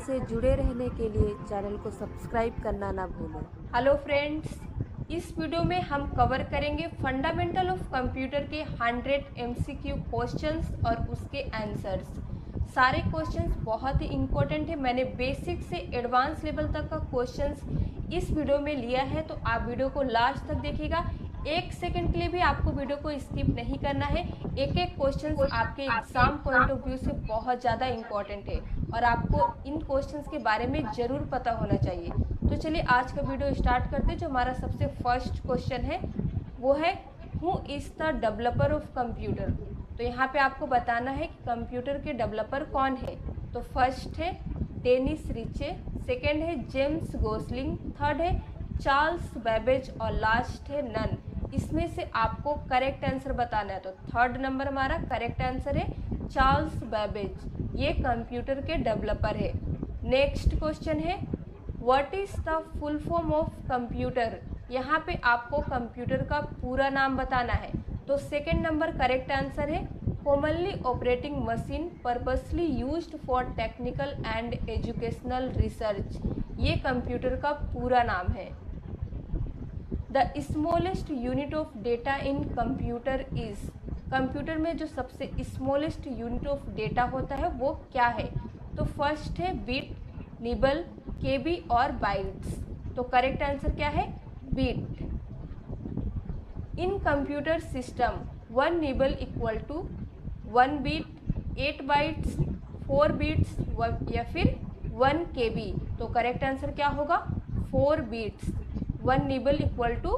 से जुड़े रहने के लिए चैनल को सब्सक्राइब करना ना भूलें। हेलो फ्रेंड्स, इस वीडियो में हम कवर करेंगे फंडामेंटल ऑफ कंप्यूटर के 100 MCQ क्वेश्चंस और उसके आंसर्स। सारे क्वेश्चंस बहुत ही इम्पोर्टेंट है। मैंने बेसिक से एडवांस लेवल तक का क्वेश्चंस इस वीडियो में लिया है, तो आप वीडियो को लास्ट तक देखिएगा। एक सेकंड के लिए भी आपको वीडियो को स्किप नहीं करना है। एक एक क्वेश्चंस आपके एग्जाम पॉइंट ऑफ व्यू से बहुत ज़्यादा इम्पोर्टेंट है और आपको इन क्वेश्चंस के बारे में ज़रूर पता होना चाहिए। तो चलिए आज का वीडियो स्टार्ट करते हैं। जो हमारा सबसे फर्स्ट क्वेश्चन है वो है who is the developer of computer. तो यहाँ पे आपको बताना है कि कंप्यूटर के डेवलपर कौन है। तो फर्स्ट है डेनिस रिचे, सेकेंड है जेम्स गोसलिंग, थर्ड है चार्ल्स बेबेज और लास्ट है नन। इसमें से आपको करेक्ट आंसर बताना है। तो थर्ड नंबर हमारा करेक्ट आंसर है चार्ल्स बेबेज, ये कंप्यूटर के डेवलपर है। नेक्स्ट क्वेश्चन है what is the full form of computer. यहाँ पे आपको कंप्यूटर का पूरा नाम बताना है। तो सेकेंड नंबर करेक्ट आंसर है commonly operating machine purposely used for technical and educational research, ये कंप्यूटर का पूरा नाम है। The smallest unit of data in computer is, computer में जो सबसे स्मॉलेस्ट यूनिट ऑफ डेटा होता है वो क्या है। तो फर्स्ट है बिट, निबल, केबी और बाइट्स। तो करेक्ट आंसर क्या है bit. In computer system 1 nibble equal to 1 bit, 8 bytes, 4 bits या फिर 1 केबी। तो करेक्ट आंसर क्या होगा 4 bits. 1 nibble equal to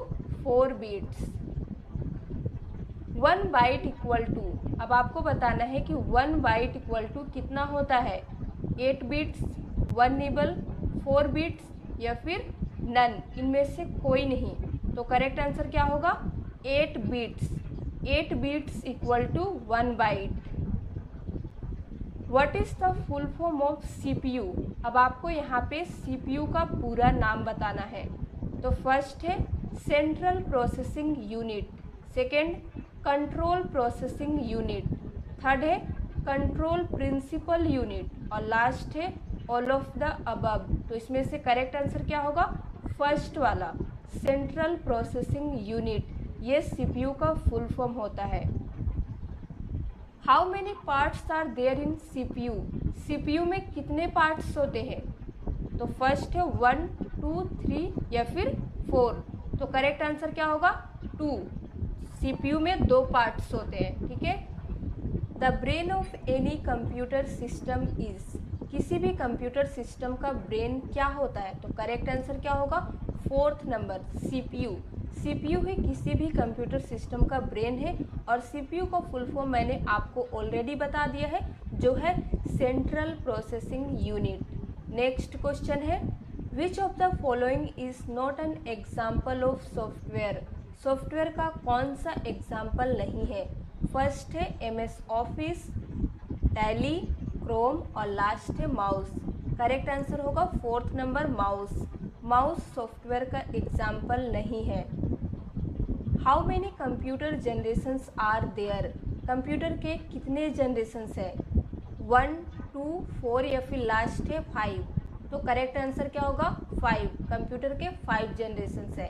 4 bits. 1 byte equal to, अब आपको बताना है कि 1 बाइट इक्वल टू कितना होता है, 8 बिट्स, 1 निबल, 4 बिट्स या फिर नन, इनमें से कोई नहीं। तो करेक्ट आंसर क्या होगा 8 bits. 8 bits equal to 1 byte. What is the full form of CPU। अब आपको यहाँ पे CPU का पूरा नाम बताना है। तो फर्स्ट है central processing unit, second control processing unit, third है कंट्रोल प्रिंसिपल यूनिट और लास्ट है ऑल ऑफ द अबव। तो इसमें से करेक्ट आंसर क्या होगा फर्स्ट वाला सेंट्रल प्रोसेसिंग यूनिट, ये CPU का फुल फॉर्म होता है। How many parts are there in CPU। CPU में कितने पार्ट्स होते हैं। तो फर्स्ट है 1, 2, 3 या फिर 4। तो करेक्ट आंसर क्या होगा 2। CPU में 2 पार्ट्स होते हैं, ठीक है। The brain of any computer system is, किसी भी कंप्यूटर सिस्टम का ब्रेन क्या होता है। तो करेक्ट आंसर क्या होगा फोर्थ नंबर CPU। CPU ही किसी भी कंप्यूटर सिस्टम का ब्रेन है और CPU का फुल फॉर्म मैंने आपको ऑलरेडी बता दिया है, जो है central processing unit. Next question है which of the following is not an example of software. Software का कौन सा एग्जाम्पल नहीं है। फर्स्ट है MS ऑफिस, टैली, क्रोम और लास्ट है माउस। करेक्ट आंसर होगा fourth number mouse. Mouse software का एग्जाम्पल नहीं है। How many computer generations are there. Computer के कितने जनरेशन्स है, 1, 2, 4 या फिर लास्ट है 5। तो करेक्ट आंसर क्या होगा 5। कंप्यूटर के 5 जनरेशन्स है।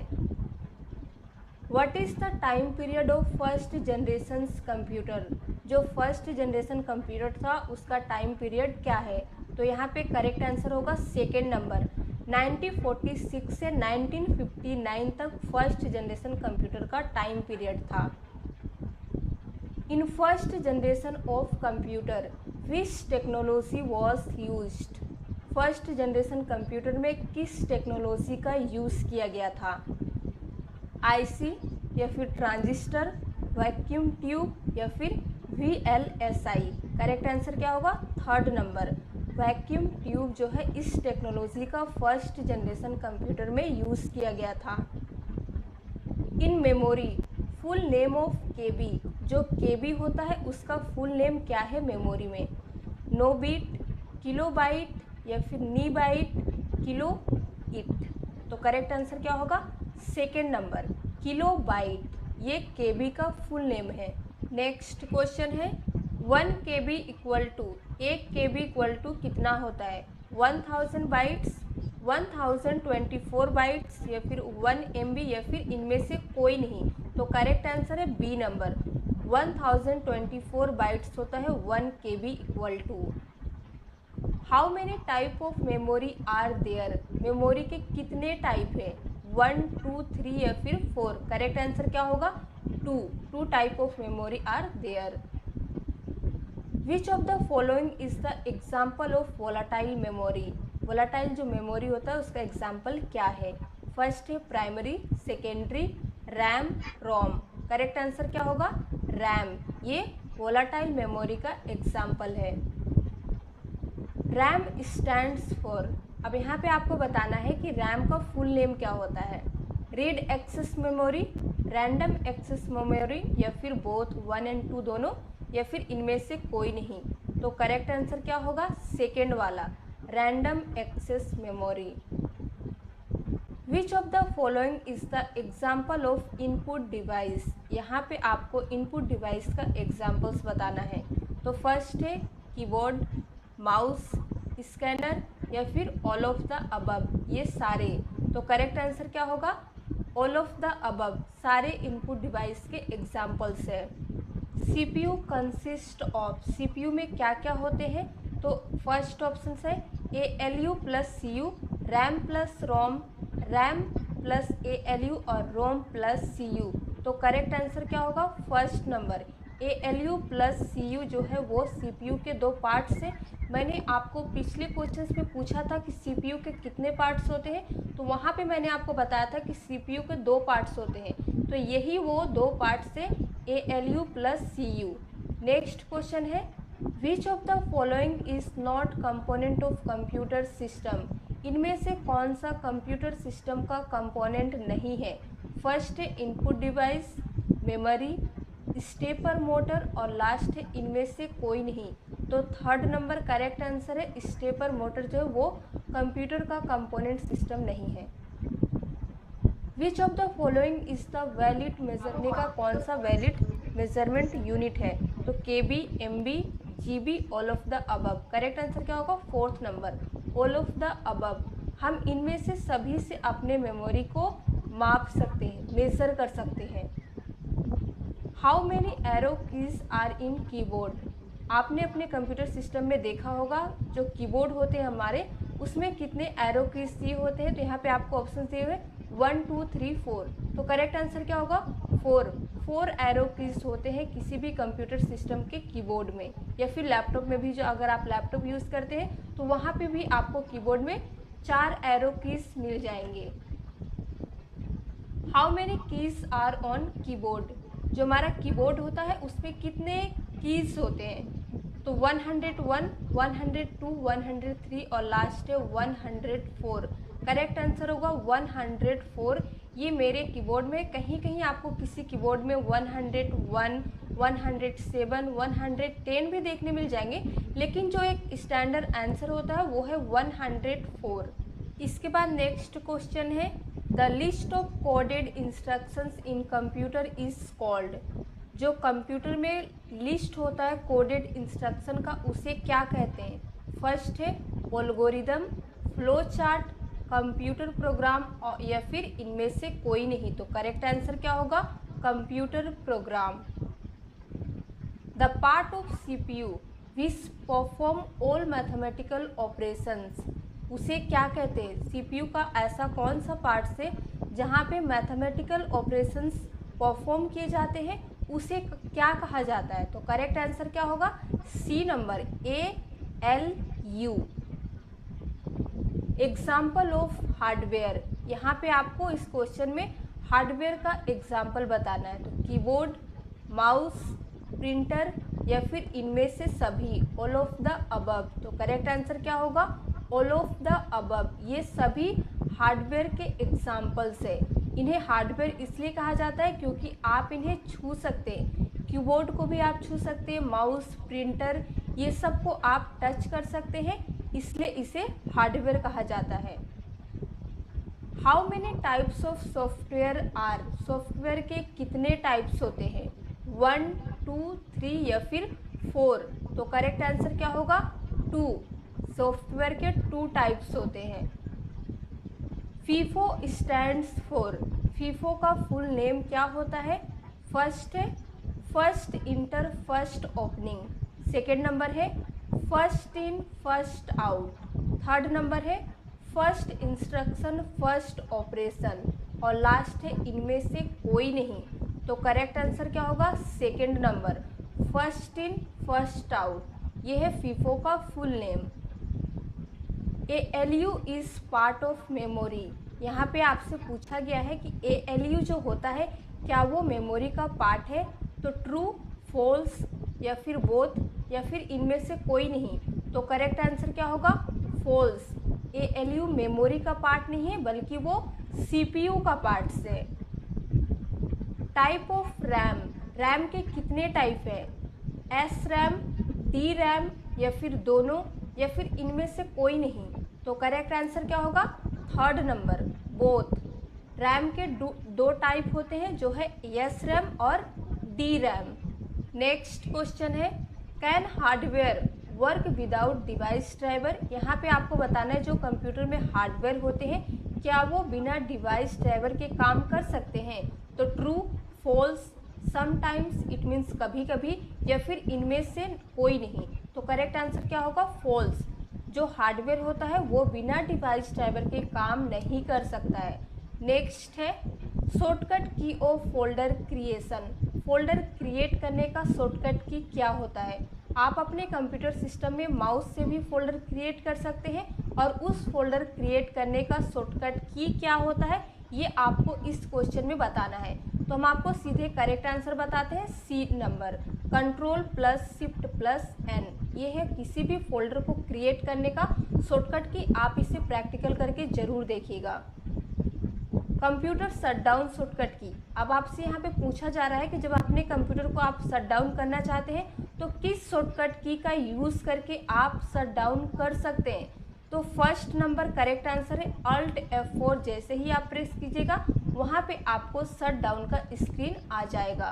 What is the time period of first generations computer. जो फर्स्ट जनरेशन कंप्यूटर था उसका टाइम पीरियड क्या है। तो यहाँ पे करेक्ट आंसर होगा सेकेंड नंबर 1946 से 1959 तक फर्स्ट जनरेशन कंप्यूटर का टाइम पीरियड था। In first generation of computer which technology was used. First generation computer में किस टेक्नोलॉजी का यूज़ किया गया था। IC या फिर ट्रांजिस्टर, वैक्यूम ट्यूब या फिर VLSI। करेक्ट आंसर क्या होगा थर्ड नंबर वैक्यूम ट्यूब, जो है इस टेक्नोलॉजी का फर्स्ट जनरेशन कंप्यूटर में यूज़ किया गया था। In memory full name of KB। जो KB होता है उसका फुल नेम क्या है मेमोरी में। नो बिट, किलो बाइट या फिर नी बाइट, किलो इट। तो करेक्ट आंसर क्या होगा सेकेंड नंबर किलो बाइट, ये KB का फुल नेम है। नेक्स्ट क्वेश्चन है 1 KB equal to, 1 KB equal to कितना होता है। 1000 बाइट्स, 1024 बाइट्स या फिर 1 MB या फिर इनमें से कोई नहीं। तो करेक्ट आंसर है बी नंबर, 1024 बाइट्स होता है 1 KB equal to. How many type of memory are there, memory के कितने टाइप है, 1 2 3 या फिर 4। करेक्ट आंसर क्या होगा, 2 type of memory are there. Which of the following is the example of volatile memory, volatile जो मेमोरी होता है उसका एग्जाम्पल क्या है। फर्स्ट है primary, secondary, RAM, ROM. Correct answer क्या होगा, रैम, ये वोलाटाइल मेमोरी का एग्जाम्पल है। रैम स्टैंड्स फॉर, अब यहाँ पे आपको बताना है कि रैम का फुल नेम क्या होता है। Read access memory, random access memory या फिर बोथ 1 और 2 दोनों या फिर इनमें से कोई नहीं। तो करेक्ट आंसर क्या होगा, सेकेंड वाला, random access memory. Which of the following is the example of input device, यहाँ पे आपको इनपुट डिवाइस का एग्जाम्पल्स बताना है। तो फर्स्ट है कीबोर्ड, माउस, स्कैनर या फिर ऑल ऑफ द अबव, ये सारे। तो करेक्ट आंसर क्या होगा, ऑल ऑफ द अबव, सारे इनपुट डिवाइस के एग्जाम्पल्स है। CPU कंसिस्ट ऑफ, CPU में क्या क्या होते हैं। तो फर्स्ट ऑप्शन है ALU plus CU, RAM plus ROM, RAM plus ALU और रोम प्लस CU। तो करेक्ट आंसर क्या होगा, first number, ALU plus CU जो है वो CPU के 2 पार्ट्स हैं। मैंने आपको पिछले क्वेश्चंस में पूछा था कि CPU के कितने पार्ट्स होते हैं, तो वहाँ पे मैंने आपको बताया था कि CPU के 2 पार्ट्स होते हैं। तो यही वो 2 पार्ट्स है, ALU plus CU। Next question है which of the following is not component of computer system, इनमें से कौन सा कंप्यूटर सिस्टम का कंपोनेंट नहीं है। फर्स्ट है input device, memory, stepper motor और लास्ट है इनमें से कोई नहीं। तो थर्ड नंबर करेक्ट आंसर है, स्टेपर मोटर जो है वो कंप्यूटर का कंपोनेंट सिस्टम नहीं है। Which of the following is the valid मेजरने का कौन सा वैलिड मेजरमेंट यूनिट है। तो KB, MB, GB, all of the above. Correct answer क्या होगा, fourth number, all of the above. हम इनमें से सभी से अपने मेमोरी को माप सकते हैं, मेजर कर सकते हैं। How many arrow keys are in keyboard, आपने अपने कंप्यूटर सिस्टम में देखा होगा जो कीबोर्ड होते हैं हमारे, उसमें कितने एरो कीज दिए होते हैं। तो यहाँ पे आपको ऑप्शन दिए हुए 1 2 3 4। तो करेक्ट आंसर क्या होगा, 4 एरो कीज होते हैं किसी भी कंप्यूटर सिस्टम के कीबोर्ड में, या फिर लैपटॉप में भी, जो अगर आप लैपटॉप यूज़ करते हैं तो वहाँ पे भी आपको कीबोर्ड में 4 एरो कीज मिल जाएंगे। How many keys are on keyboard, जो हमारा कीबोर्ड होता है उसमें कितने कीज होते हैं। तो 101, 102, 103 और लास्ट है 104। करेक्ट आंसर होगा 104। ये मेरे कीबोर्ड में कहीं कहीं आपको किसी कीबोर्ड में 101, 107, 110 भी देखने मिल जाएंगे, लेकिन जो एक स्टैंडर्ड आंसर होता है वो है 104। इसके बाद नेक्स्ट क्वेश्चन है the list of coded instructions in computer is called, जो कंप्यूटर में लिस्ट होता है कोडेड इंस्ट्रक्शन का उसे क्या कहते हैं। फर्स्ट है algorithm, flow chart, computer program या फिर इनमें से कोई नहीं। तो करेक्ट आंसर क्या होगा, computer program. The part of CPU which perform all mathematical operations, उसे क्या कहते हैं। CPU का ऐसा कौन सा पार्ट है जहाँ पे मैथमेटिकल ऑपरेशंस परफॉर्म किए जाते हैं, उसे क्या कहा जाता है। तो करेक्ट आंसर क्या होगा, C number, ALU। Example of hardware, यहाँ पे आपको इस क्वेश्चन में हार्डवेयर का एग्जाम्पल बताना है। तो कीबोर्ड, माउस, प्रिंटर या फिर इनमें से सभी, ऑल ऑफ द अबव। तो करेक्ट आंसर क्या होगा, ऑल ऑफ द अबव। ये सभी हार्डवेयर के एग्जाम्पल्स है। इन्हें हार्डवेयर इसलिए कहा जाता है क्योंकि आप इन्हें छू सकते हैं, कीबोर्ड को भी आप छू सकते हैं, माउस, प्रिंटर, ये सब को आप टच कर सकते हैं, इसलिए इसे हार्डवेयर कहा जाता है। How many types of software are, software के कितने टाइप्स होते हैं। 1 2 3 या फिर 4। तो करेक्ट आंसर क्या होगा, 2। सॉफ्टवेयर के 2 टाइप्स होते हैं। फीफो स्टैंड्स फॉर, फीफो का फुल नेम क्या होता है? फर्स्ट है first enter first opening, second number है first in first out, third number है फर्स्ट इंस्ट्रक्शन फर्स्ट ऑपरेशन, और लास्ट है इनमें से कोई नहीं। तो करेक्ट आंसर क्या होगा? Second number, first in first out. ये है फीफो का full name. ALU is part of memory, यहाँ पे आपसे पूछा गया है कि ALU जो होता है क्या वो मेमोरी का पार्ट है? तो ट्रू, फॉल्स या फिर बोथ या फिर इनमें से कोई नहीं। तो करेक्ट आंसर क्या होगा? फॉल्स। ALU मेमोरी का पार्ट नहीं है बल्कि वो CPU का पार्ट है। टाइप ऑफ रैम, रैम के कितने टाइप है? SRAM, DRAM या फिर दोनों या फिर इनमें से कोई नहीं। तो करेक्ट आंसर क्या होगा? Third number, both. रैम के दो टाइप होते हैं जो है SRAM और DRAM। नेक्स्ट क्वेश्चन है can hardware work without device driver, यहाँ पे आपको बताना है जो कंप्यूटर में हार्डवेयर होते हैं क्या वो बिना डिवाइस ड्राइवर के काम कर सकते हैं? तो true, false, sometimes it means कभी कभी, या फिर इनमें से कोई नहीं। तो करेक्ट आंसर क्या होगा? फॉल्स। जो हार्डवेयर होता है वो बिना डिवाइस ड्राइवर के काम नहीं कर सकता है। नेक्स्ट है शॉर्टकट की of folder creation, folder create करने का शॉर्टकट की क्या होता है? आप अपने कंप्यूटर सिस्टम में माउस से भी फोल्डर क्रिएट कर सकते हैं और उस फोल्डर क्रिएट करने का शॉर्टकट की क्या होता है ये आपको इस क्वेश्चन में बताना है। तो हम आपको सीधे करेक्ट आंसर बताते हैं, C number, control plus shift plus N. ये है किसी भी फोल्डर को क्रिएट करने का शॉर्टकट की। आप इसे प्रैक्टिकल करके ज़रूर देखिएगा। कंप्यूटर शटडाउन शॉर्टकट की, अब आपसे यहाँ पे पूछा जा रहा है कि जब अपने कंप्यूटर को आप शटडाउन करना चाहते हैं तो किस शॉर्टकट की का यूज़ करके आप शटडाउन कर सकते हैं? तो फर्स्ट नंबर करेक्ट आंसर है Alt F4। जैसे ही आप प्रेस कीजिएगा वहाँ पे आपको शटडाउन का स्क्रीन आ जाएगा।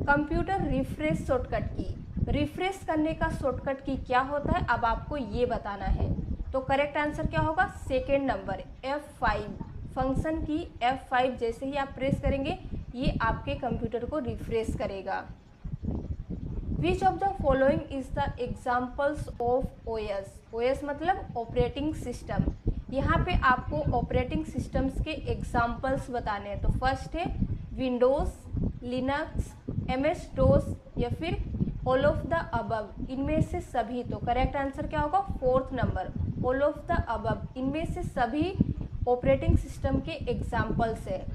कंप्यूटर रिफ्रेश शॉर्टकट की, रिफ्रेश करने का शॉर्टकट की क्या होता है अब आपको ये बताना है। तो करेक्ट आंसर क्या होगा? सेकेंड नंबर F5, फंक्शन की F5 जैसे ही आप प्रेस करेंगे ये आपके कंप्यूटर को रिफ्रेश करेगा। विच of the following is the examples of OS, OS मतलब ऑपरेटिंग सिस्टम। यहाँ पे आपको ऑपरेटिंग सिस्टम्स के एग्जाम्पल्स बताने हैं। तो फर्स्ट है विंडोज़, लिनक्स, MS DOS या फिर ऑल ऑफ द अबव, इनमें से सभी। तो करेक्ट आंसर क्या होगा? Fourth number, all of the above, इनमें से सभी ऑपरेटिंग सिस्टम के एग्जाम्पल्स है।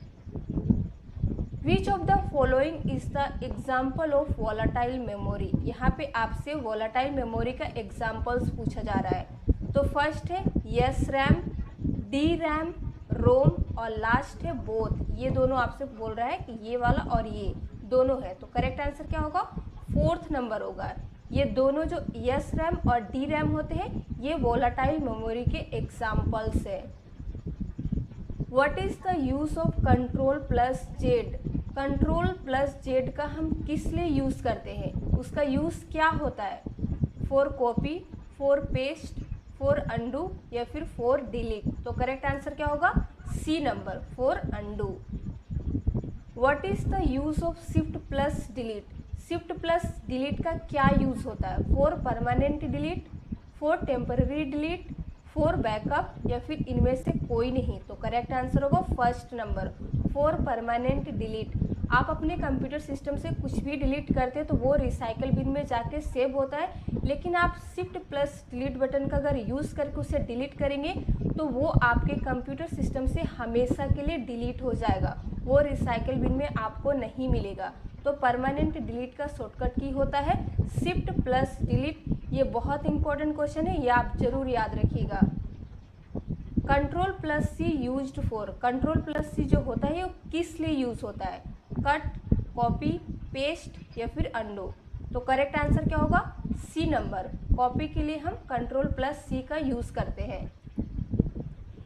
Which of the following is the example of volatile memory, यहाँ पे आपसे वोलाटाइल मेमोरी का एग्जाम्पल्स पूछा जा रहा है। तो फर्स्ट है SRAM, DRAM, रोम और लास्ट है बोथ। ये दोनों आपसे बोल रहा है कि ये वाला और ये दोनों है। तो करेक्ट आंसर क्या होगा? फोर्थ नंबर होगा। ये दोनों जो SRAM और DRAM होते हैं ये वोलाटाइल मेमोरी के एग्जाम्पल्स है। What is the use of control plus Z, control plus Z का हम किस लिए यूज़ करते हैं? उसका यूज़ क्या होता है? For copy, for paste, for undo या फिर फॉर डिलीट। तो करेक्ट आंसर क्या होगा? C number, for undo. What is the use of shift plus delete, shift plus delete का क्या यूज़ होता है? For permanent delete, for temporary delete, for backup या फिर इनमें से कोई नहीं। तो करेक्ट आंसर होगा first number, for permanent delete. आप अपने कंप्यूटर सिस्टम से कुछ भी डिलीट करते हैं तो वो रिसाइकल बिन में जाके सेव होता है, लेकिन आप शिफ्ट प्लस डिलीट बटन का अगर यूज़ करके उसे डिलीट करेंगे तो वो आपके कंप्यूटर सिस्टम से हमेशा के लिए डिलीट हो जाएगा, वो रिसाइकल बिन में आपको नहीं मिलेगा। तो परमानेंट डिलीट का शॉर्टकट की होता है शिफ्ट प्लस डिलीट। ये बहुत इंपॉर्टेंट क्वेश्चन है, ये आप जरूर याद रखिएगा। Control plus C used for, control plus C जो होता है वो किस लिए यूज़ होता है? कट, कॉपी, पेस्ट या फिर अंडो। तो करेक्ट आंसर क्या होगा? सी नंबर, कॉपी के लिए हम कंट्रोल प्लस सी का यूज़ करते हैं।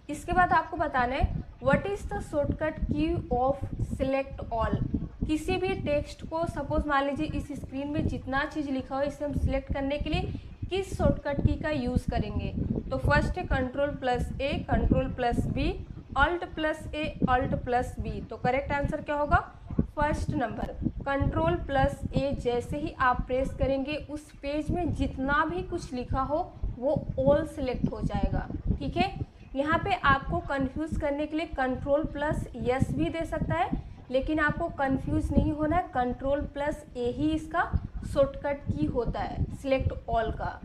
इसके बाद आपको बताना है व्हाट इज़ द शॉर्टकट की ऑफ सिलेक्ट ऑल। किसी भी टेक्स्ट को सपोज मान लीजिए इस स्क्रीन में जितना चीज़ लिखा हो इसे हम सिलेक्ट करने के लिए किस शॉर्टकट की का यूज़ करेंगे। तो फर्स्ट है control plus A, control plus B, Alt plus A, Alt plus B. तो करेक्ट आंसर क्या होगा, first number control plus A. जैसे ही आप प्रेस करेंगे उस पेज में जितना भी कुछ लिखा हो वो ऑल सिलेक्ट हो जाएगा। ठीक है, यहाँ पे आपको कंफ्यूज करने के लिए कंट्रोल प्लस यस भी दे सकता है, लेकिन आपको कंफ्यूज नहीं होना है, कंट्रोल प्लस ए ही इसका शॉर्टकट की होता है सिलेक्ट ऑल का।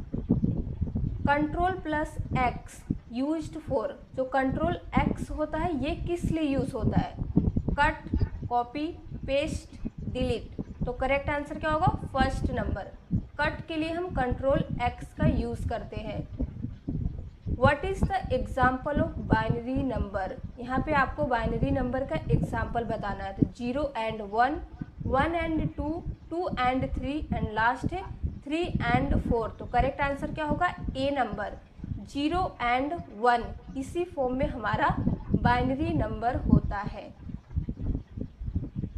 Control plus x used for, जो कंट्रोल एक्स होता है ये किस लिए यूज होता है, कट, कॉपी, पेस्ट, डिलीट। तो करेक्ट आंसर क्या होगा, फर्स्ट नंबर। कट के लिए हम कंट्रोल एक्स का यूज करते हैं। What is the example of binary number, यहाँ पे आपको बाइनरी नंबर का एग्जाम्पल बताना है। तो 0 and 1, 1 and 2, 2 and 3 and last है 3 and 4। तो करेक्ट आंसर क्या होगा, ए नंबर 0 and 1, इसी फॉर्म में हमारा बाइनरी नंबर होता है।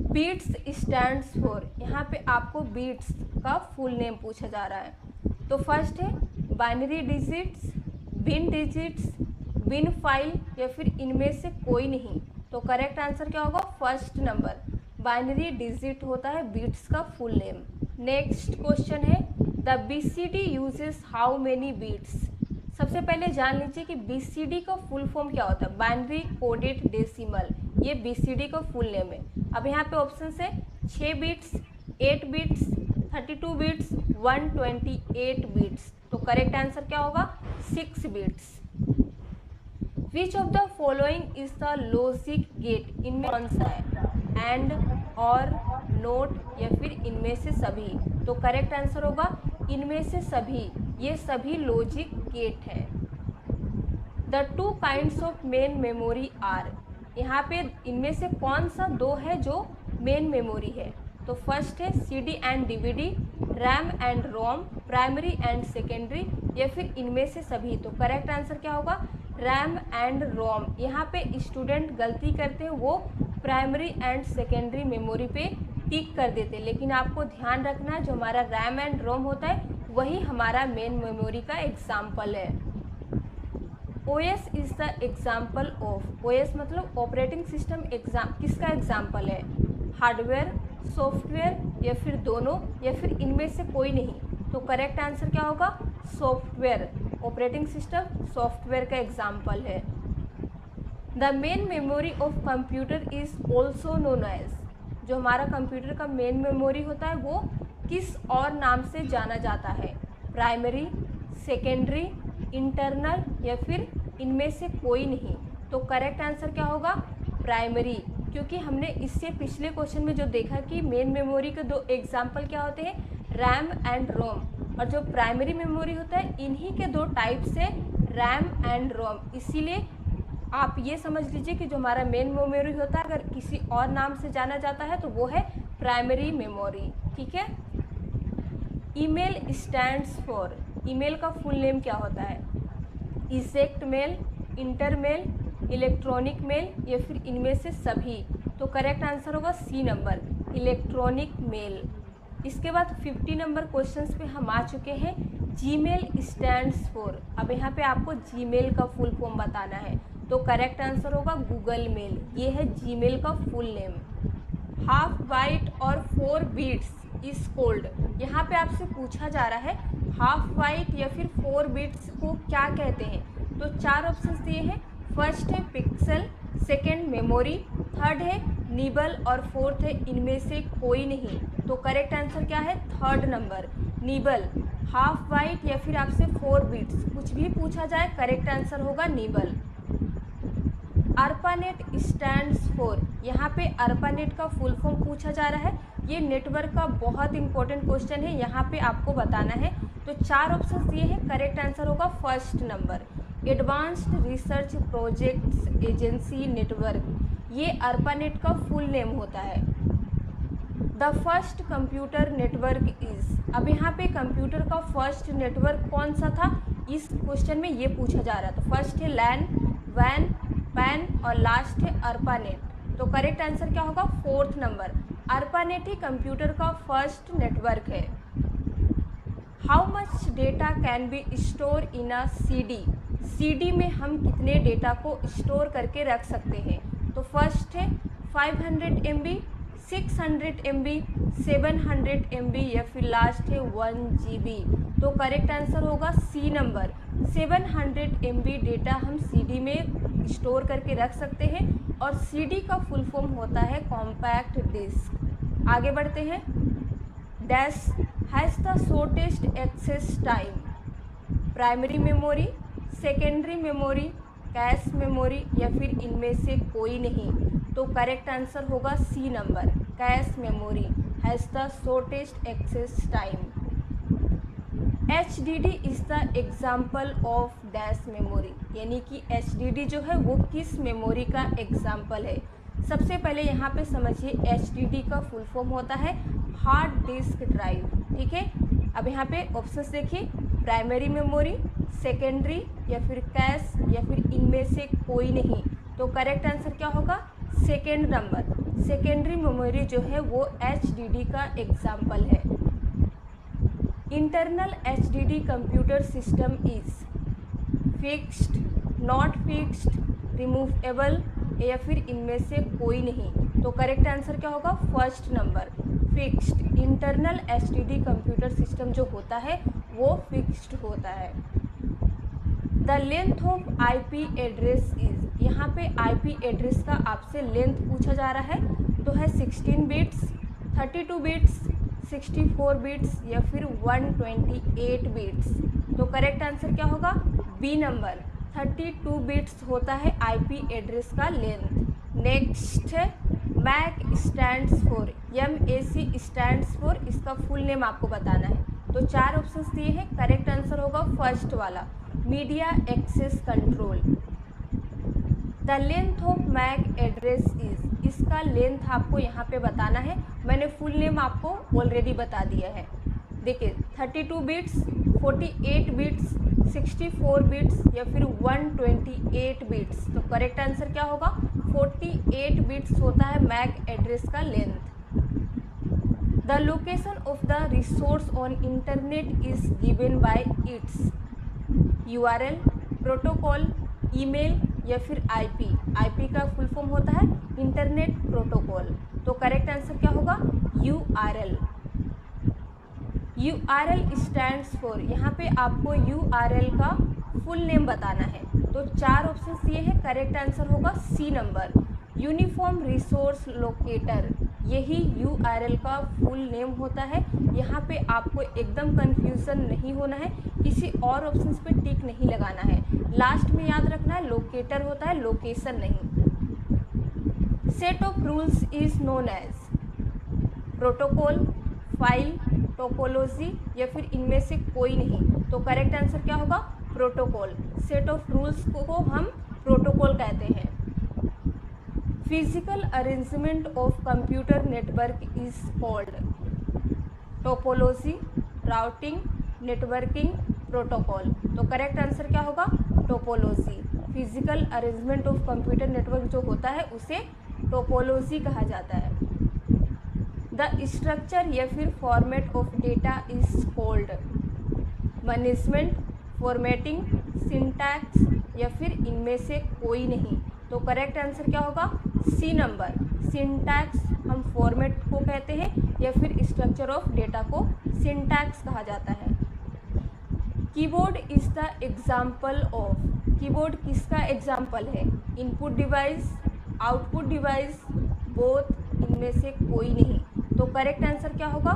बीट्स स्टैंड्स फॉर, यहाँ पे आपको बीट्स का फुल नेम पूछा जा रहा है। तो फर्स्ट है बाइनरी डिजिट्स, बिन डिजिट्स, बिन फाइल, या फिर इनमें से कोई नहीं। तो करेक्ट आंसर क्या होगा, फर्स्ट नंबर बाइनरी डिजिट होता है बीट्स का फुल नेम। नेक्स्ट क्वेश्चन है the BCD uses how many bits. सबसे पहले जान लीजिए कि बीसीडी का फुल फॉर्म क्या होता है, बाइनरी कोडेड डेसिमल, ये बीसीडी का फुल नेम है। अब यहाँ पे ऑप्शन है 6 बिट्स, 8 बिट्स, 32 बिट्स, 128 बिट्स। तो करेक्ट आंसर क्या होगा, 6 bits. Which of the following is the logic gate, इनमें कौन सा है, एंड, और, नोट, या फिर इनमें से सभी। तो करेक्ट आंसर होगा इनमें से सभी, ये सभी लॉजिक गेट है। The 2 kinds of main memory are, यहाँ पे इनमें से कौन सा 2 है जो मेन मेमोरी है। तो फर्स्ट है CD and DVD, RAM and ROM, primary and secondary, या फिर इनमें से सभी। तो करेक्ट आंसर क्या होगा, रैम एंड रोम। यहाँ पे स्टूडेंट गलती करते हैं, वो प्राइमरी एंड सेकेंडरी मेमोरी पे टिक कर देते, लेकिन आपको ध्यान रखना जो हमारा रैम एंड रोम होता है वही हमारा मेन मेमोरी का एग्जाम्पल है। OS is the example of, OS मतलब ऑपरेटिंग सिस्टम, किसका एग्जाम्पल है, हार्डवेयर, सॉफ्टवेयर, या फिर दोनों, या फिर इनमें से कोई नहीं। तो करेक्ट आंसर क्या होगा, सॉफ्टवेयर, ऑपरेटिंग सिस्टम सॉफ्टवेयर का एग्जाम्पल है। The main memory of computer is also known as, जो हमारा कंप्यूटर का मेन मेमोरी होता है वो किस और नाम से जाना जाता है, प्राइमरी, सेकेंडरी, इंटरनल, या फिर इनमें से कोई नहीं। तो करेक्ट आंसर क्या होगा, प्राइमरी, क्योंकि हमने इससे पिछले क्वेश्चन में जो देखा कि मेन मेमोरी के 2 एग्जाम्पल क्या होते हैं, रैम एंड रोम, और जो प्राइमरी मेमोरी होता है इन्हीं के 2 टाइप्स है, रैम एंड रोम। इसीलिए आप ये समझ लीजिए कि जो हमारा मेन मेमोरी होता है अगर किसी और नाम से जाना जाता है तो वो है प्राइमरी मेमोरी। ठीक है, ईमेल स्टैंड्स फॉर, ईमेल का फुल नेम क्या होता है, इजेक्ट मेल, इंटरमेल, इलेक्ट्रॉनिक मेल, या फिर इनमें से सभी। तो करेक्ट आंसर होगा सी नंबर, इलेक्ट्रॉनिक मेल। इसके बाद 50 नंबर क्वेश्चंस पे हम आ चुके हैं। जीमेल स्टैंड्स फॉर, अब यहाँ पे आपको जीमेल का फुल फॉर्म बताना है। तो करेक्ट आंसर होगा गूगल मेल, ये है जीमेल का फुल नेम। हाफ बाइट और 4 बीट्स इज कोल्ड, यहाँ पे आपसे पूछा जा रहा है हाफ बाइट या फिर 4 बीट्स को क्या कहते हैं। तो 4 ऑप्शंस दिए हैं, फर्स्ट है पिक्सल, सेकंड मेमोरी, थर्ड है निबल, और फोर्थ है इनमें से कोई नहीं। तो करेक्ट आंसर क्या है, third number nibble. Half byte या फिर आपसे 4 बीट्स कुछ भी पूछा जाए, करेक्ट आंसर होगा निबल। ARPANET स्टैंड्स फॉर, यहाँ पे ARPANET का फुल फॉर्म पूछा जा रहा है। ये नेटवर्क का बहुत इंपॉर्टेंट क्वेश्चन है, यहाँ पे आपको बताना है। तो 4 ऑप्शन दिए हैं, करेक्ट आंसर होगा first number, advanced research projects agency network. ये ARPANET का फुल नेम होता है। The first computer network is, अब यहाँ पे कंप्यूटर का फर्स्ट नेटवर्क कौन सा था, इस क्वेश्चन में ये पूछा जा रहा है। तो फर्स्ट है लैन, वैन, पैन, और लास्ट है ARPANET। तो करेक्ट आंसर क्या होगा, फोर्थ नंबर, ARPANET ही कंप्यूटर का फर्स्ट नेटवर्क है। How much data can be store in a CD, CD में हम कितने डेटा को स्टोर करके रख सकते हैं। तो फर्स्ट है 500 MB, 600 MB, 700 MB या फिर लास्ट है 1 GB। तो करेक्ट आंसर होगा सी नंबर, 700 MB डेटा हम CD में स्टोर करके रख सकते हैं और CD का फुल फॉर्म होता है कॉम्पैक्ट डिस्क। आगे बढ़ते हैं। Dash has the shortest access time, primary memory, secondary memory, cache memory या फिर इनमें से कोई नहीं। तो करेक्ट आंसर होगा C number, cache memory has the shortest access time. HDD is the example of dash memory, यानी कि HDD जो है वो किस मेमोरी का एग्जाम्पल है। सबसे पहले यहाँ पे समझिए HDD का फुल फॉर्म होता है हार्ड डिस्क ड्राइव, ठीक है। अब यहाँ पे ऑप्शंस देखिए, प्राइमरी मेमोरी, सेकेंडरी या फिर कैश या फिर इनमें से कोई नहीं। तो करेक्ट आंसर क्या होगा, सेकेंड नंबर, सेकेंडरी मेमोरी जो है वो HDD का एग्जाम्पल है। Internal HDD computer system is fixed, not fixed, removable या फिर इनमें से कोई नहीं। तो करेक्ट आंसर क्या होगा, first number, fixed. Internal HDD computer system जो होता है वो फिक्स्ड होता है। The length of IP address is, यहाँ पे IP एड्रेस का आपसे लेंथ पूछा जा रहा है। तो है 16 बिट्स, 32 बिट्स, 64 बिट्स या फिर 128 बिट्स। तो करेक्ट आंसर क्या होगा, बी नंबर, 32 बिट्स होता है IP एड्रेस का लेंथ। नेक्स्ट है MAC stands for, MAC stands for, इसका फुल नेम आपको बताना है। तो चार ऑप्शंस दिए हैं, करेक्ट आंसर होगा फर्स्ट वाला, media access control. The length of MAC address is, इसका लेंथ आपको यहाँ पे बताना है। मैंने फुल नेम आपको ऑलरेडी बता दिया है। देखिए 32 बिट्स, 48 बिट्स, 64 बिट्स या फिर 128 बिट्स। तो करेक्ट आंसर क्या होगा, 48 बिट्स होता है MAC एड्रेस का length. The location of the resource on internet is given by it's URL, protocol, email या फिर IP का फुल फॉर्म होता है इंटरनेट प्रोटोकॉल। तो करेक्ट आंसर क्या होगा, URL। URL स्टैंड्स फॉर, यहाँ पे आपको URL का फुल नेम बताना है। तो चार ऑप्शंस दिए हैं, करेक्ट आंसर होगा C number, uniform resource locator, यही URL का फुल नेम होता है। यहाँ पे आपको एकदम कंफ्यूजन नहीं होना है, किसी और ऑप्शंस पे टिक नहीं लगाना है। लास्ट में याद रखना है लोकेटर होता है, लोकेशन नहीं। Set of rules is known as protocol, file, topology या फिर इनमें से कोई नहीं। तो करेक्ट आंसर क्या होगा, प्रोटोकॉल। सेट ऑफ रूल्स को हम प्रोटोकॉल कहते हैं। Physical arrangement of computer network is called topology, routing, networking, protocol. तो करेक्ट आंसर क्या होगा, topology. Physical arrangement of computer network जो होता है उसे टोपोलॉजी कहा जाता है। द स्ट्रक्चर या फिर format of data is called management, formatting, syntax या फिर इनमें से कोई नहीं। तो करेक्ट आंसर क्या होगा, सी नंबर, सिंटैक्स हम फॉर्मेट को कहते हैं या फिर स्ट्रक्चर ऑफ डेटा को सिंटैक्स कहा जाता है। Keyboard is the example of, keyboard किसका एग्जाम्पल है, input device, output device, both, इनमें से कोई नहीं। तो करेक्ट आंसर क्या होगा,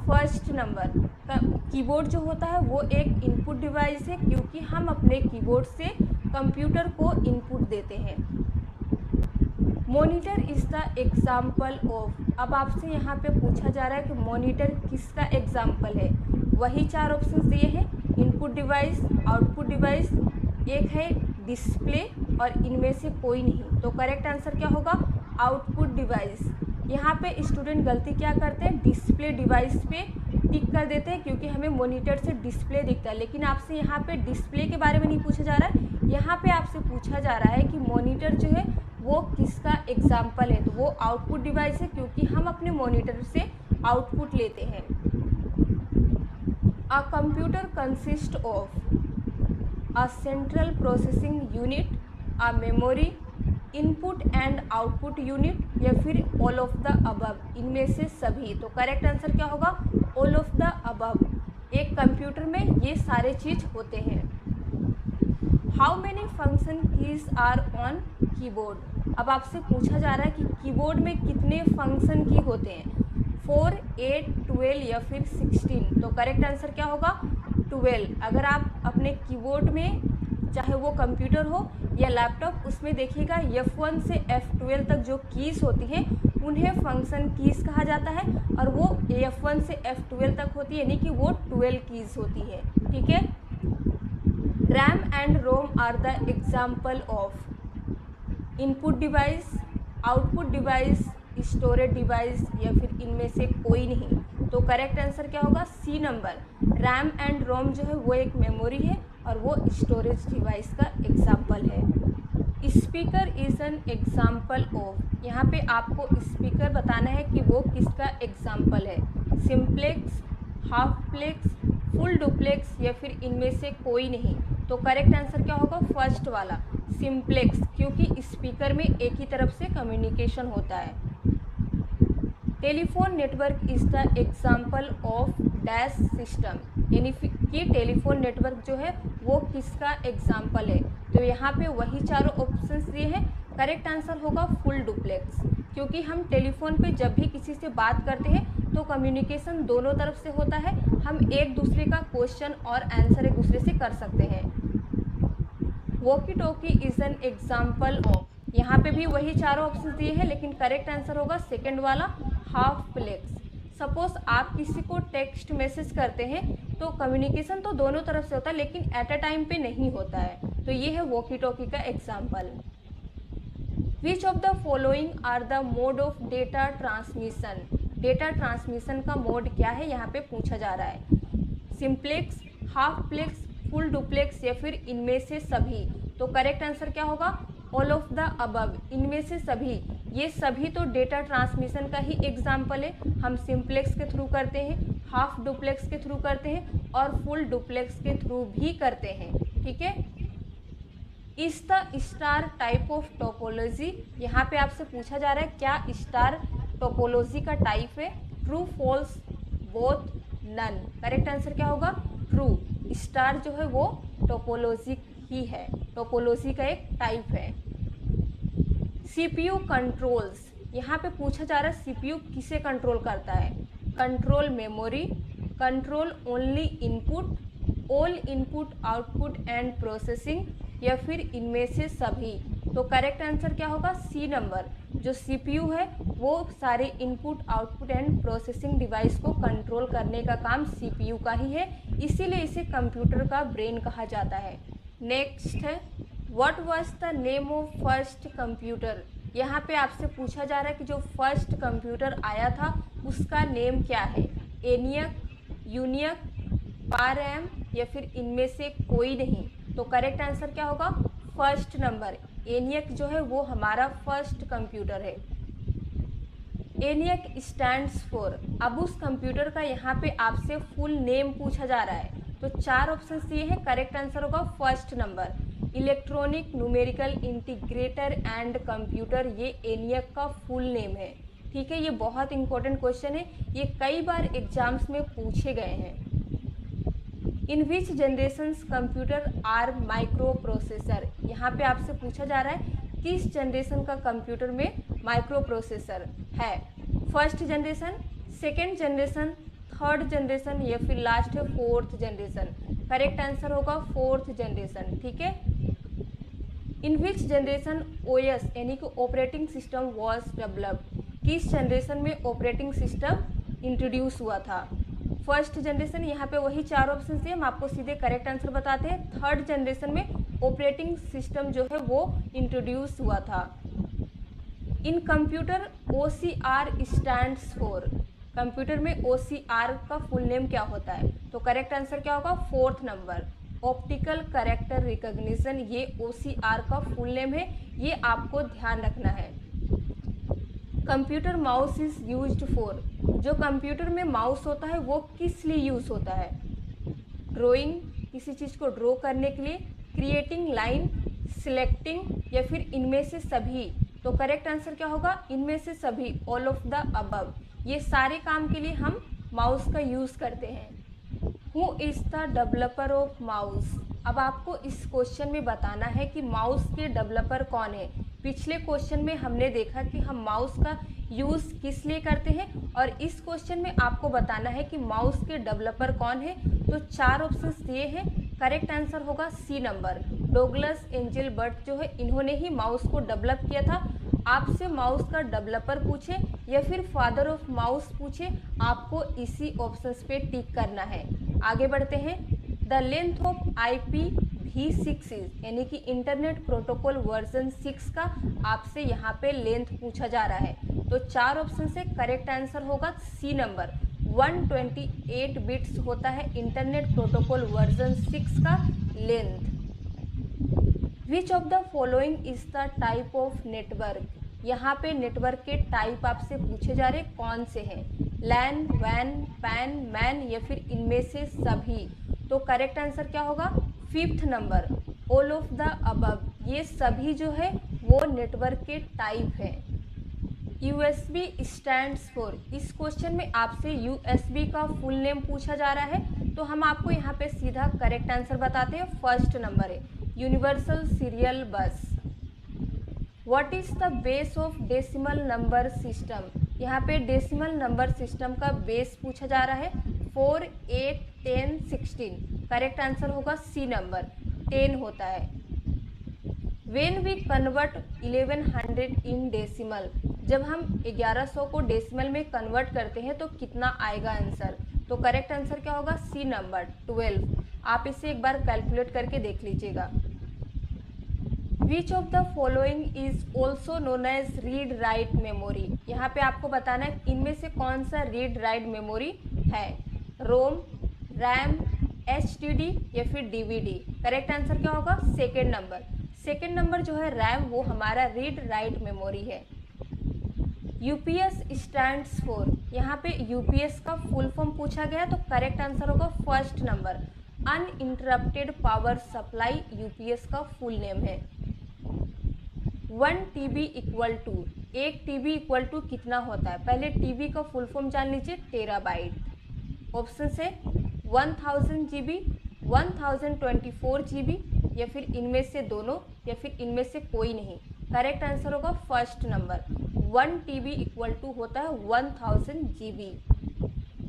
फर्स्ट नंबर। कीबोर्ड जो होता है वो एक इनपुट डिवाइस है, क्योंकि हम अपने कीबोर्ड से कंप्यूटर को इनपुट देते हैं। Monitor is the example of, अब आपसे यहाँ पे पूछा जा रहा है कि मॉनिटर किसका एग्जाम्पल है। वही चार ऑप्शंस दिए हैं, इनपुट डिवाइस, आउटपुट डिवाइस, एक है डिस्प्ले और इनमें से कोई नहीं। तो करेक्ट आंसर क्या होगा, आउटपुट डिवाइस। यहाँ पे स्टूडेंट गलती क्या करते हैं, डिस्प्ले डिवाइस पे टिक कर देते हैं क्योंकि हमें मॉनिटर से डिस्प्ले दिखता है, लेकिन आपसे यहाँ पे डिस्प्ले के बारे में नहीं पूछा जा रहा है। यहाँ पे आपसे पूछा जा रहा है कि मॉनिटर जो है वो किसका एग्जाम्पल है। तो वो आउटपुट डिवाइस है, क्योंकि हम अपने मॉनिटर से आउटपुट लेते हैं। A computer consist of a central processing unit, a memory, input and output unit या फिर ऑल ऑफ द अबव, इनमें से सभी। तो करेक्ट आंसर क्या होगा? All of the above. एक कंप्यूटर में ये सारे चीज होते हैं। How many function keys are on keyboard? अब आपसे पूछा जा रहा है कि कीबोर्ड में कितने फंक्शन की होते हैं, 4, 8, 12 या फिर 16। तो करेक्ट आंसर क्या होगा? 12। अगर आप अपने कीबोर्ड में, चाहे वो कंप्यूटर हो या लैपटॉप, उसमें देखिएगा F1 से F12 तक जो कीज़ होती हैं उन्हें फंक्शन कीज़ कहा जाता है, और वो F1 से F12 तक होती है, यानी कि वो 12 कीज़ होती है। ठीक है। RAM and ROM are the example of input device, output device, storage device या फिर इनमें से कोई नहीं। तो करेक्ट आंसर क्या होगा? C number. RAM and ROM जो है वो एक मेमोरी है और वो स्टोरेज डिवाइस का एग्जाम्पल है। Speaker is an example of, यहाँ पे आपको स्पीकर बताना है कि वो किसका एग्जाम्पल है, simplex, half plex, full duplex या फिर इनमें से कोई नहीं। तो करेक्ट आंसर क्या होगा? फर्स्ट वाला, सिंप्लेक्स, क्योंकि स्पीकर में एक ही तरफ से कम्युनिकेशन होता है। Telephone network is the example of dash system, यानी कि टेलीफोन नेटवर्क जो है वो किसका एग्जाम्पल है। तो यहाँ पे वही चारों ऑप्शंस दिए हैं। करेक्ट आंसर होगा फुल डुप्लेक्स, क्योंकि हम टेलीफोन पे जब भी किसी से बात करते हैं तो कम्युनिकेशन दोनों तरफ से होता है, हम एक दूसरे का क्वेश्चन और आंसर एक दूसरे से कर सकते हैं। Walkie talkie is an example of, यहाँ पे भी वही चारों ऑप्शन दिए हैं, लेकिन करेक्ट आंसर होगा सेकेंड वाला, हाफ प्लेक्स। सपोज आप किसी को टेक्स्ट मैसेज करते हैं तो कम्युनिकेशन तो दोनों तरफ से होता है, लेकिन एट अ टाइम पे नहीं होता है। तो ये है वॉकी टॉकी का example. Which of the following are the mode of data transmission? Data transmission का मोड क्या है, यहाँ पे पूछा जा रहा है। Simplex, half plex, full duplex या फिर इनमें से सभी। तो करेक्ट आंसर क्या होगा? ऑल ऑफ द अबव, इनमें से सभी। ये सभी तो डेटा ट्रांसमिशन का ही एग्जाम्पल है। हम सिंप्लेक्स के थ्रू करते हैं, हाफ डुप्लेक्स के थ्रू करते हैं और फुल डुप्लेक्स के थ्रू भी करते हैं। ठीक है। Is the star type of topology, यहाँ पे आपसे पूछा जा रहा है क्या स्टार टोपोलॉजी का टाइप है? True, false, both, none. Correct answer क्या होगा? ट्रू। स्टार जो है वो टोपोलॉजी ही है, टोपोलॉजी का एक टाइप है। सीपीयू कंट्रोल्स, यहाँ पे पूछा जा रहा है सीपीयू किसे कंट्रोल करता है? Control memory, control only input, all input output and processing या फिर इनमें से सभी। तो करेक्ट आंसर क्या होगा? C number. जो सीपीयू है वो सारे input output and processing device को कंट्रोल करने का काम सीपीयू का ही है, इसीलिए इसे कंप्यूटर का ब्रेन कहा जाता है। नेक्स्ट है what was the name of first computer. यहाँ पे आपसे पूछा जा रहा है कि जो फर्स्ट कंप्यूटर आया था उसका नेम क्या है? एनियक, यूनियक, पारएम या फिर इनमें से कोई नहीं। तो करेक्ट आंसर क्या होगा? फर्स्ट नंबर, एनियक जो है वो हमारा फर्स्ट कंप्यूटर है। एनियक स्टैंड्स फॉर, अब उस कंप्यूटर का यहाँ पे आपसे फुल नेम पूछा जा रहा है, तो चार ऑप्शंस दिए हैं। करेक्ट आंसर होगा first number, electronic numerical integrator and computer, ये एनियक का फुल नेम है। ठीक है, ये बहुत इंपॉर्टेंट क्वेश्चन है, ये कई बार एग्जाम्स में पूछे गए हैं। In which generations computer are microprocessor, यहाँ पे आपसे पूछा जा रहा है किस जनरेशन का कंप्यूटर में माइक्रो प्रोसेसर है? First generation, second generation, third generation या फिर लास्ट है फोर्थ जनरेशन। करेक्ट आंसर होगा फोर्थ जनरेशन। ठीक है। इन विच जनरेशन ओएस यानी कि ऑपरेटिंग सिस्टम वॉज डेवलप्ड, किस जनरेशन में ऑपरेटिंग सिस्टम इंट्रोड्यूस हुआ था? फर्स्ट जनरेशन, यहाँ पे वही चार ऑप्शन दिए, हम आपको सीधे करेक्ट आंसर बताते हैं। थर्ड जनरेशन में ऑपरेटिंग सिस्टम जो है वो इंट्रोड्यूस हुआ था। इन computer OCR stands for, computer में OCR का फुल नेम क्या होता है? तो करेक्ट आंसर क्या होगा? Fourth number, optical character recognition, ये OCR का फुल नेम है, ये आपको ध्यान रखना है। Computer mouse is used for, जो कंप्यूटर में माउस होता है वो किस लिए यूज़ होता है? ड्राइंग, किसी चीज़ को ड्रॉ करने के लिए, क्रिएटिंग लाइन, सिलेक्टिंग या फिर इनमें से सभी। तो करेक्ट आंसर क्या होगा, इनमें से सभी, ऑल ऑफ द अबव। ये सारे काम के लिए हम माउस का यूज़ करते हैं। Who is the developer of mouse. अब आपको इस क्वेश्चन में बताना है कि माउस के डेवलपर कौन है। पिछले क्वेश्चन में हमने देखा कि हम माउस का यूज़ किस लिए करते हैं, और इस क्वेश्चन में आपको बताना है कि माउस के डेवलपर कौन है। तो 4 ऑप्शंस दिए हैं, करेक्ट आंसर होगा C number. Douglas Engelbart जो है, इन्होंने ही माउस को डेवलप किया था। आपसे माउस का डेवलपर पूछे या फिर फादर ऑफ माउस पूछे, आपको इसी ऑप्शंस पे टिक करना है। आगे बढ़ते हैं। The length of IPv6 is, यानी कि इंटरनेट प्रोटोकॉल वर्जन 6 का आपसे यहाँ पे लेंथ पूछा जा रहा है। तो 4 ऑप्शन से करेक्ट आंसर होगा सी नंबर। 128 बिट्स होता है इंटरनेट प्रोटोकॉल वर्जन 6 का length. Which of the following is the type of network. यहाँ पे नेटवर्क के टाइप आपसे पूछे जा रहे कौन से हैं, लैन, वैन, पैन, मैन या फिर इनमें से सभी। तो करेक्ट आंसर क्या होगा, 5th number, all of the above. ये सभी जो है वो नेटवर्क के टाइप हैं। USB स्टैंड्स फॉर, इस क्वेश्चन में आपसे USB का फुल नेम पूछा जा रहा है, तो हम आपको यहाँ पे सीधा करेक्ट आंसर बताते हैं। 1st नंबर है यूनिवर्सल सीरियल बस। What is the base of decimal number system. यहाँ पे डेसिमल नंबर सिस्टम का बेस पूछा जा रहा है। 4, 8, 10, 16। करेक्ट आंसर होगा सी नंबर, 10 होता है। When we convert 1100 in decimal, जब हम 1100 को डेसिमल में कन्वर्ट करते हैं तो कितना आएगा आंसर। तो करेक्ट आंसर क्या होगा, सी नंबर, 12। आप इसे एक बार कैलकुलेट करके देख लीजिएगा। Which of the following is also known as read write memory. यहाँ पे आपको बताना है इनमें से कौन सा रीड राइट मेमोरी है, रोम, रैम, HDD या फिर DVD। करेक्ट आंसर क्या होगा, 2nd नंबर। 2nd नंबर जो है रैम, वो हमारा रीड राइट मेमोरी है। UPS स्टैंड्स फॉर, यहाँ पे UPS का फुल फॉर्म पूछा गया, तो करेक्ट आंसर होगा 1st number, uninterrupted power supply UPS का फुल नेम है। 1 TB equal to, 1 TB equal to कितना होता है। पहले TB का फुल फॉर्म जान लीजिए, टेराबाइट। ऑप्शन है 1000 GB, 1024 GB या फिर इनमें से दोनों या फिर इनमें से कोई नहीं। करेक्ट आंसर होगा 1st number, 1 TB equal to होता है 1000 GB।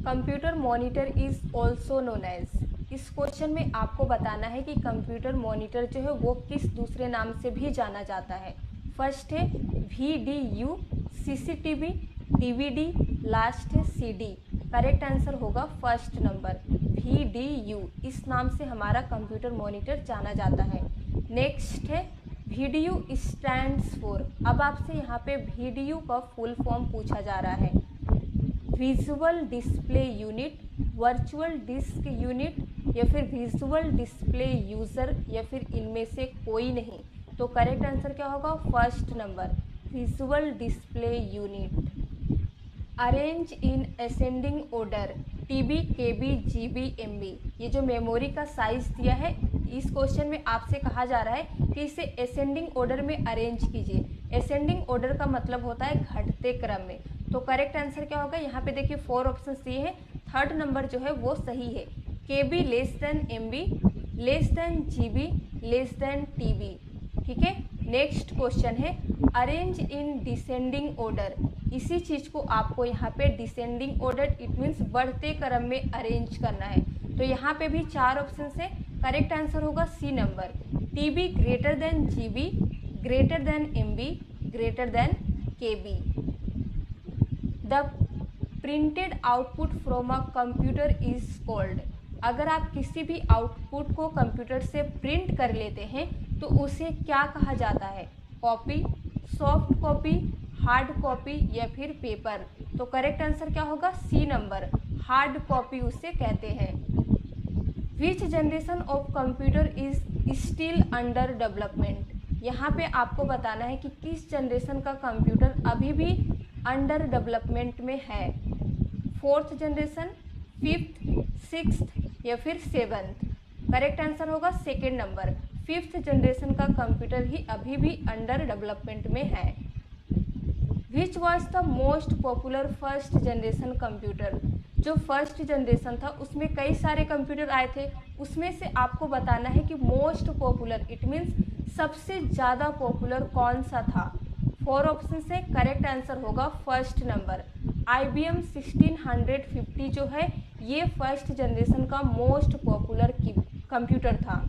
Computer monitor is also known as, इस क्वेश्चन में आपको बताना है कि कंप्यूटर मॉनिटर जो है वो किस दूसरे नाम से भी जाना जाता है। फर्स्ट है VDU, CCTV, DVD, लास्ट है CD। करेक्ट आंसर होगा 1st नंबर, VDU, इस नाम से हमारा कंप्यूटर मॉनिटर जाना जाता है। नेक्स्ट है VDU स्टैंड्स फॉर, अब आपसे यहाँ पे VDU का फुल फॉर्म पूछा जा रहा है। Visual display unit, virtual disc unit या फिर विजुअल डिस्प्ले यूज़र या फिर इनमें से कोई नहीं। तो करेक्ट आंसर क्या होगा, 1st number, visual display unit. Arrange in ascending order, TB, KB, GB, MB, ये जो मेमोरी का साइज़ दिया है, इस क्वेश्चन में आपसे कहा जा रहा है कि इसे असेंडिंग ऑर्डर में अरेंज कीजिए। असेंडिंग ऑर्डर का मतलब होता है घटते क्रम में। तो करेक्ट आंसर क्या होगा, यहाँ पे देखिए 4 ऑप्शन दिए हैं, 3rd नंबर जो है वो सही है। KB less than MB, less than GB, less than TB। ठीक है। नेक्स्ट क्वेश्चन है अरेंज इन डिसेंडिंग ऑर्डर, इसी चीज़ को आपको यहाँ पे डिसेंडिंग ऑर्डर, इट मीन्स बढ़ते क्रम में अरेंज करना है। तो यहाँ पे भी 4 ऑप्शन है, करेक्ट आंसर होगा C number, TB greater than GB, greater than MB, greater than KB। The printed output from a computer is called, अगर आप किसी भी आउटपुट को कंप्यूटर से प्रिंट कर लेते हैं तो उसे क्या कहा जाता है, copy, soft copy, hard copy या फिर पेपर। तो करेक्ट आंसर क्या होगा, सी नंबर, हार्ड कॉपी उसे कहते हैं। विच generation of computer is still under development, यहाँ पे आपको बताना है कि किस जनरेशन का कंप्यूटर अभी भी अंडर डेवलपमेंट में है। 4th जनरेशन, 5th, 6th, या फिर 7th? करेक्ट आंसर होगा सेकेंड नंबर, 5th जनरेशन का कंप्यूटर ही अभी भी अंडर डेवलपमेंट में है। Which was the most popular first generation computer? जो फर्स्ट जनरेशन था उसमें कई सारे कंप्यूटर आए थे, उसमें से आपको बताना है कि मोस्ट पॉपुलर इट मीन्स सबसे ज़्यादा पॉपुलर कौन सा था। 4 ऑप्शन से करेक्ट आंसर होगा फर्स्ट नंबर, IBM 1650 जो है ये फर्स्ट जनरेशन का मोस्ट पॉपुलर कंप्यूटर था।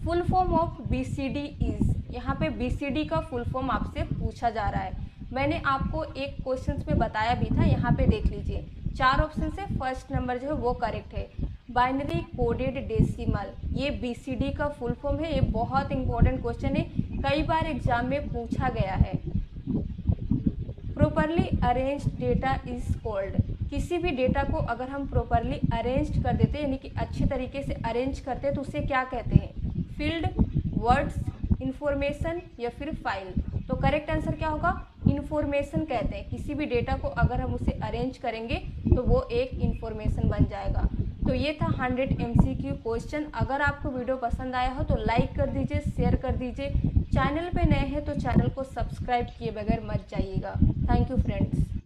Full form of BCD is, यहाँ पे BCD का फुल फॉर्म आपसे पूछा जा रहा है। मैंने आपको एक क्वेश्चन में बताया भी था, यहाँ पे देख लीजिए। 4 ऑप्शन से फर्स्ट नंबर जो है वो करेक्ट है। बाइनरी कोडेड डेसिमल, ये BCD का फुल फॉर्म है। ये बहुत इंपॉर्टेंट क्वेश्चन है, कई बार एग्जाम में पूछा गया है। Properly arrange data is called, किसी भी डेटा को अगर हम प्रॉपरली अरेंज कर देते हैं यानी कि अच्छे तरीके से अरेंज करते हैं तो उसे क्या कहते हैं? फील्ड, वर्ड्स, इंफॉर्मेशन या फिर फाइल? तो करेक्ट आंसर क्या होगा? इंफॉर्मेशन कहते हैं। किसी भी डेटा को अगर हम उसे अरेंज करेंगे तो वो एक इंफॉर्मेशन बन जाएगा। तो ये था 100 MCQ क्वेश्चन। अगर आपको वीडियो पसंद आया हो तो लाइक कर दीजिए, शेयर कर दीजिए। चैनल पे नए हैं तो चैनल को सब्सक्राइब किए बगैर मत जाइएगा। Thank you friends.